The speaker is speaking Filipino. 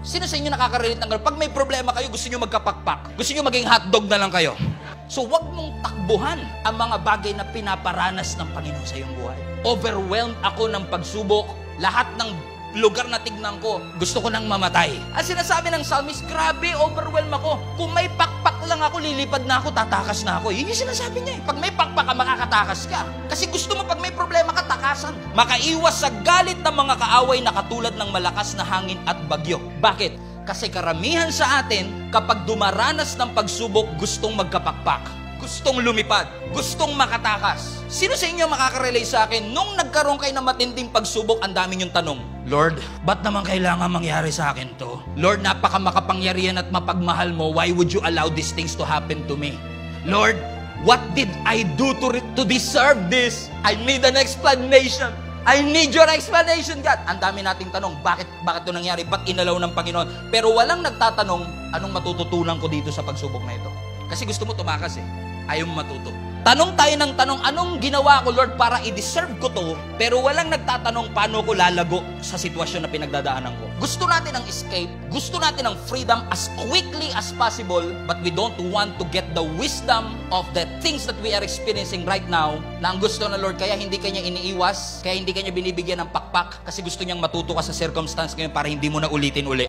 Sino sa inyo nakaka-relate ng pag may problema kayo, gusto nyo magkapakpak? Gusto nyo maging hotdog na lang kayo? So wag mong takbuhan ang mga bagay na pinaparanas ng Panginoon sa iyong buhay. Overwhelmed ako ng pagsubok. Lahat ng lugar na tignan ko, gusto ko nang mamatay. Ang sinasabi ng psalmist, grabe, overwhelmed ako. Kung may pakpak lang ako, lilipad na ako, tatakas na ako. Yun yung sinasabi niya. Pag may pakpak ka, makakatakas ka. Kasi gusto mo pag may problema ka, takasan. Makaiwas sa galit ng mga kaaway na katulad ng malakas na hangin at bagyo. Bakit? Kasi karamihan sa atin, kapag dumaranas ng pagsubok, gustong magkapakpak. Gustong lumipad, gustong makatakas. Sino sa inyo makaka-relate sa akin? Nung nagkaroon kayo ng matinding pagsubok, ang dami niyong tanong, Lord, ba't naman kailangan mangyari sa akin to? Lord, napaka makapangyarihan at mapagmahal mo. Why would you allow these things to happen to me? Lord, what did I do to deserve this? I need an explanation. I need your explanation, God. Ang dami nating tanong, bakit ito nangyari? Ba't inalaw ng Panginoon? Pero walang nagtatanong, anong matututunan ko dito sa pagsubok na ito? Kasi gusto mo tumakas eh. Ayaw mo matuto. Tanong tayo ng tanong, anong ginawa ko, Lord, para i-deserve ko to? Pero walang nagtatanong, paano ko lalago sa sitwasyon na pinagdadaanan ko? Gusto natin ng escape, gusto natin ng freedom as quickly as possible, but we don't want to get the wisdom of the things that we are experiencing right now, na ang gusto na Lord, kaya hindi kanya iniiwas, kaya hindi kanya binibigyan ng pakpak, kasi gusto niyang matuto ka sa circumstance ngayon para hindi mo na ulitin uli.